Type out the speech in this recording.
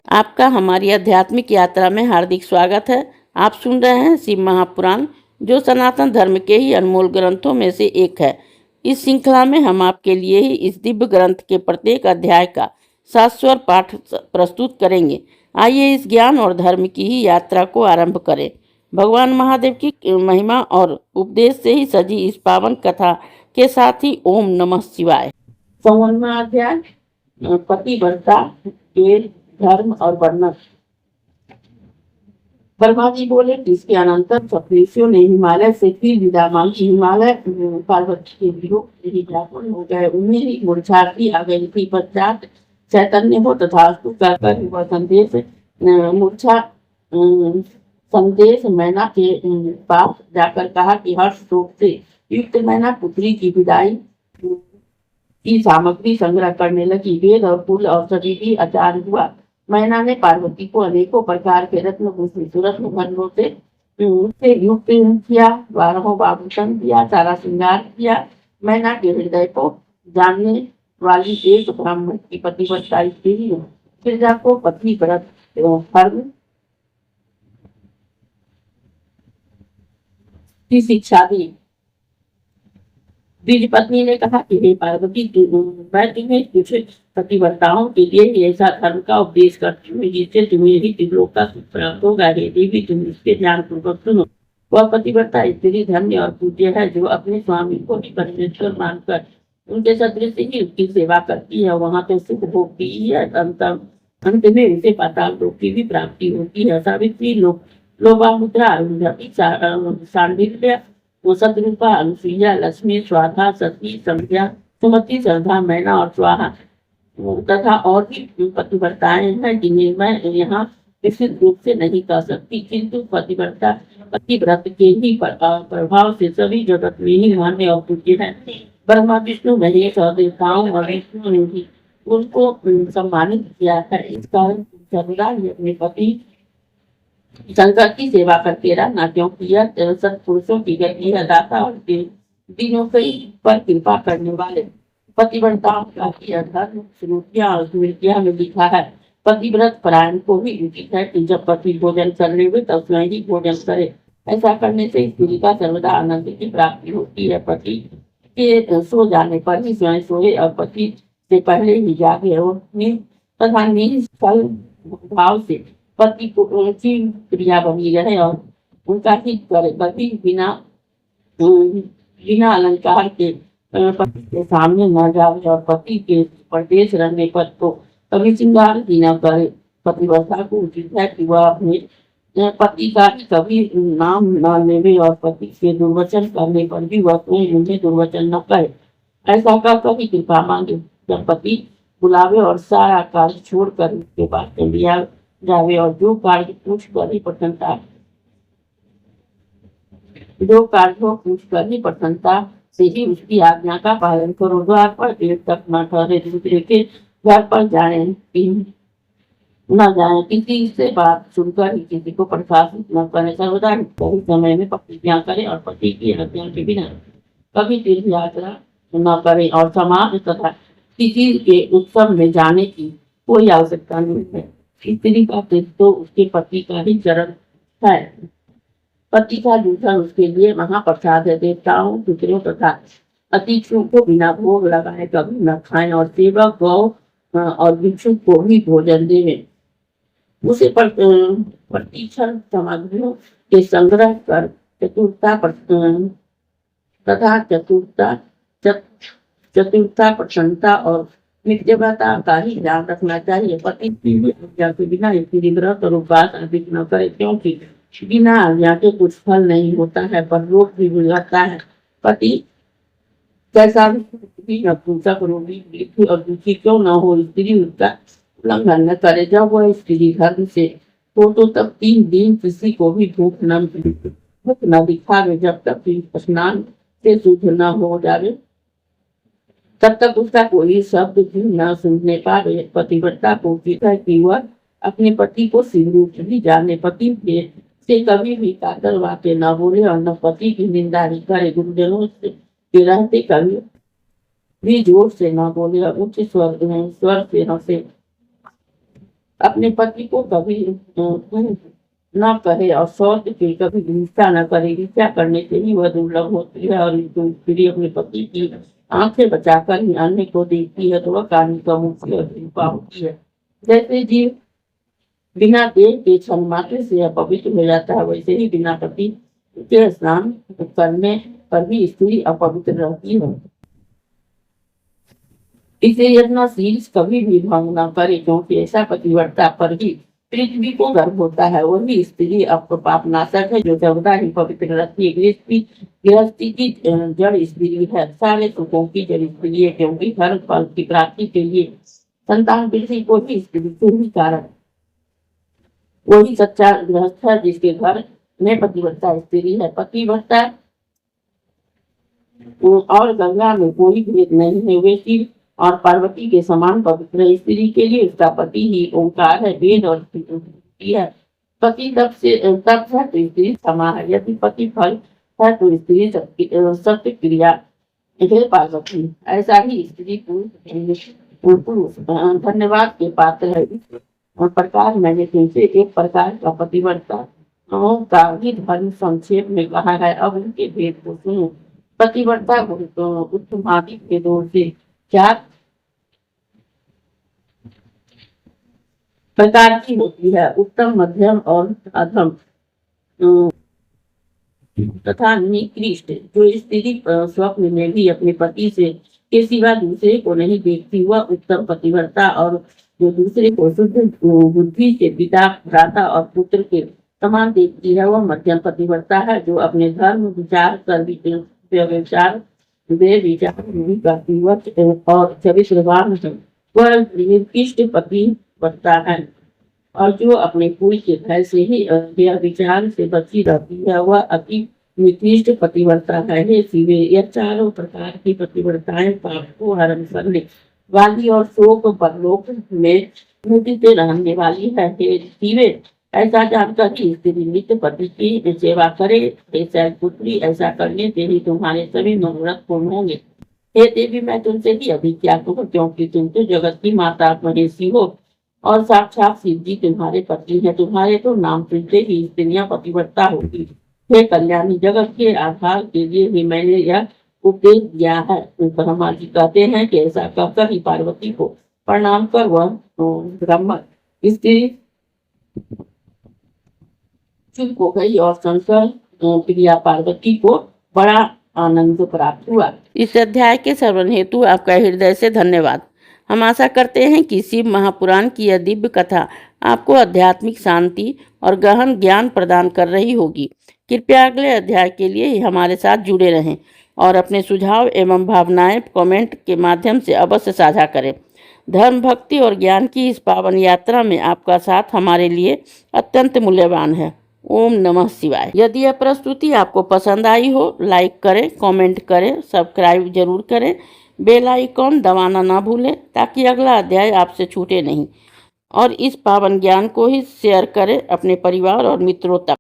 आपका हमारी आध्यात्मिक यात्रा में हार्दिक स्वागत है। आप सुन रहे हैं शिव महापुराण, जो सनातन धर्म के ही अनमोल ग्रंथों में से एक है। इस श्रृंखला में हम आपके लिए ही इस दिव्य ग्रंथ के प्रत्येक अध्याय का शाश्वत पाठ प्रस्तुत करेंगे। आइए इस ज्ञान और धर्म की ही यात्रा को आरंभ करें। भगवान महादेव की महिमा और उपदेश से ही सजी इस पावन कथा के साथ ही ओम नमः शिवाय। 54वां अध्याय, पतिव्रता के धर्म और वर्णन। ब्रह्मा जी बोले कि इसके अनंतर सप्तऋषियों ने हिमालय से फिर विदा मांगी। हिमालय पार्वती के वियोग से ही व्याकुल हो गए। उन्हें ही मूर्छाती आ गई थी। पश्चात चैतन्य हो तथास्तु कहकर वह संदेश मैना के पास जाकर कहा कि हर्ष शोक से युक्त मैना पुत्री की विदाई की सामग्री संग्रह करने लगी। वेद और कुल और सभी भी आचार्य हुआ। मैना ने पार्वती को अनेकों प्रकार के रत्न सुरत्न भंडों से युक्त किया, 12 आभूषण दिया, सारा श्रृंगार किया। मैना के हृदय को जानने वाली एक ब्राह्मण की पतिव्रता स्त्री गिरजा को पति व्रत धर्म की शिक्षा दी। द्विज पत्नी ने कहा कि हे पार्वती, मैं तुम्हें कुछ पतिव्रताओं के लिए ऐसा धर्म का उपदेश करती हूँ जिससे तुम्हें ही त्रिलोक का सुख प्राप्त होगा। हे देवी, तुम इसके ध्यान पूर्वक सुनो। वह पतिव्रता स्त्री धन्य और पूज्य है जो अपने स्वामी को ही परमेश्वर मानकर उनके सदृश ही उसकी सेवा करती है। वहां तो सुख भोगती ही है, अंत में उसे पाताल लोक की भी प्राप्ति होती है। सावित्री, लोपामुद्रा, अरुंधति, सांडिल्य, सतरूपा, अनुसुईया, लक्ष्मी, स्वाहा, सती, संध्या, सुमति, श्रद्धा, मैना और स्वाहा तथा और भी पतिव्रताएं हैं जिन्हें मैं यहाँ विस्तृत रूप से नहीं कह सकती, किंतु पतिव्रत के ही प्रभाव से सभी जगत में ही मान्य और पूज्य है। ब्रह्मा, विष्णु, महेश और देवताओं और विष्णु ने भी उनको सम्मानित किया है। इस कारण सर्वदा ही अपने पति शंकर की सेवा करते रहना, क्योंकि यह सत्पुरुषों की गति है। दाता और दिनों पर कृपा करने वाले पतिव्रताओं का धर्म स्मृतियां और स्मृतियां में लिखा है। पतिव्रत परायण को भी उचित है कि जब पति भोजन कर रहे हुए तब स्वयं ही भोजन करे। ऐसा करने से स्त्री का सर्वदा आनंद की प्राप्ति होती है। पति के सो जाने पर ही स्वयं सोए और पति से पहले ही जागे और तथा निष्फल भाव से पति को उनकी क्रिया बनी रहे और उनका हित करे। पति बिना अलंकार के पति के सामने न जाए और पति के परदेश रहने पर तो कभी श्रृंगार भी न करे। पतिव्रता को उचित है कि वह अपने पति का ही कभी नाम न लेवे और पति के दुर्वचन करने पर भी वह स्वयं उन्हें दुर्वचन न करे। ऐसा कर कभी कृपा मांगे। जब पति बुलावे और सारा कार्य छोड़कर उसके बाद चलिया जावे और जो कार्य पूछ कर ही प्रसन्नता से ही उसकी आज्ञा का पालन करो। द्वार पर देर तक न ठहरे, दूसरे के घर पर न जाए, किसी से बात सुनकर ही किसी को प्रशासित न करे। सर्वदा सही समय में प्रतिज्ञा करे और पति की आज्ञा के बिना कभी तीर्थ यात्रा न करे और समाज तथा किसी के उत्सव में जाने की कोई आवश्यकता नहीं है। स्त्री का तीर्थ तो उसके पति का ही चरण है। पति का जूठन उसके लिए महाप्रसाद है। देवताओं, पितरों तथा अतिथियों को बिना भोग लगाए कभी न खाएं और सेवक, गौ और भिक्षुक को भी भोजन देवे। उसे प्रतिक्षण सामग्रियों के संग्रह कर चतुरता, प्रसन्नता और नित्यव्रता का ही ध्यान रखना चाहिए। पति की आज्ञा के बिना स्त्री व्रत और उपवास आदि न करे, क्योंकि बिना आज्ञा के कुछ फल नहीं होता है, पर रोग भी बिगड़ता है। पति कैसा भी नपुंसक, रोगी, मृत्यु और दुखी क्यों न हो, स्त्री उसका उल्लंघन न करे। जब वह स्त्री धर्म से हो तो तब 3 दिन किसी को भी भूख न दिखावे। जब तक स्नान से शुद्ध न हो जावे तब तक उसका कोई शब्द भी न सुनने पावे। पतिव्रता को उचित है कि वह अपने पति को शिव रूप भी जाने। पति से कभी भी कातर बातें न बोले और न पति की निंदा ही करे। गुरुजनों से रहते कभी भी जोर से न बोले और उच्च स्वर से हंसे। अपने पति को कभी न कहे और शौच की कभी ईर्ष्या न करे। ईर्ष्या करने से ही वह दुर्लभ होती है, और जो स्त्री अपने पति की आंखें बचाकर ही अन्य को देखती है तो वह कानी का मुक्ति और कृपा होती है। जैसे जीव बिना तेल के क्षण मात्र से अपवित्र हो जाता है, वैसे ही बिना पति के स्नान करने पर भी स्त्री अपवित्र रहती है। इसे यत्नशील कभी भी भंग न करे, क्योंकि ऐसा पतिव्रता पर ही पृथ्वी को गर्भ होता है। वही स्त्री अब पाप नाशक है, जो सर्वदा ही पवित्र रहती है। गृहस्थी की जड़ स्त्री है, सारे सुखों की जड़ स्त्री है, क्योंकि हर फल की प्राप्ति के लिए संतान वृद्धि को भी स्त्री से ही कारण। वही सच्चा गृहस्थ है जिसके घर में पतिव्रता स्त्री है। पतिव्रता और गंगा में कोई भेद नहीं है। वे शिव और पार्वती के समान पवित्र। स्त्री के लिए उसका पति ही ओंकार है, वेद और स्त्री है। पति तब है तो स्त्री क्षमा है। यदि पति फल है तो स्त्री सत्य क्रिया है पार्वती। ऐसा ही स्त्री पुरुष धन्यवाद के पात्र है। और प्रकार मैंने तुमसे एक प्रकार का पतिव्रता का ही धर्म संक्षेप में कहा है। अब उनके भेद को सुनो। पतिव्रता उत्तमादि के दौर से 4 प्रकार की होती है, उत्तम, मध्यम और अधम तथा निकृष्ट। जो स्त्री स्वप्न में भी अपने पति से के सिवा दूसरे को नहीं देखती वह उत्तम पतिव्रता, और जो दूसरे को शुद्ध बुद्धि से पिता, भ्राता और पुत्र के समान देखती है वह मध्यम पतिव्रता है। जो अपने धर्म विचार कर व्यविचार नहीं करती और चरित्रवान है वह निकृष्ट पतिव्रता है। और जो अपने कुल के भय से ही विचार से बची रहती है वह अति निकृष्ट पतिव्रता है। हे शिवे, यह चारों प्रकार की पतिव्रताएं पाप को हरण करने वाली और शोक परलोक में मिटते रहने वाली है। हे शिवे, ऐसा जानकर कि स्त्री नित्य पति की सेवा करे। हे शैलपुत्री, ऐसा करने से ही तुम्हारे सभी मनोरथ पूर्ण होंगे। हे देवी, मैं तुमसे भी अधिक क्या कहूँ, क्योंकि तुम तो जगत की माता महेशी हो और साक्षात शिव जी तुम्हारे पति हैं। तुम्हारे तो नाम सुनते ही स्त्रियां पतिव्रता होगी। हे कल्याणी, जगत के आधार के लिए ही मैंने यह उपदेश दिया है। ब्रह्मा जी कहते हैं कि ऐसा कहकर ही पार्वती को प्रणाम कर वह ब्रह्म स्त्री चुप हो गई और शंकर प्रिया पार्वती को बड़ा आनंद प्राप्त हुआ। इस अध्याय के श्रवण हेतु आपका हृदय से धन्यवाद। हम आशा करते हैं कि शिव महापुराण की यह दिव्य कथा आपको आध्यात्मिक शांति और गहन ज्ञान प्रदान कर रही होगी। कृपया अगले अध्याय के लिए हमारे साथ जुड़े रहें और अपने सुझाव एवं भावनाएं कमेंट के माध्यम से अवश्य साझा करें। धर्म, भक्ति और ज्ञान की इस पावन यात्रा में आपका साथ हमारे लिए अत्यंत मूल्यवान है। ओम नमः शिवाय। यदि यह प्रस्तुति आपको पसंद आई हो, लाइक करें, कमेंट करें, सब्सक्राइब जरूर करें, बेल आइकॉन दबाना ना भूलें ताकि अगला अध्याय आपसे छूटे नहीं। और इस पावन ज्ञान को ही शेयर करें अपने परिवार और मित्रों तक।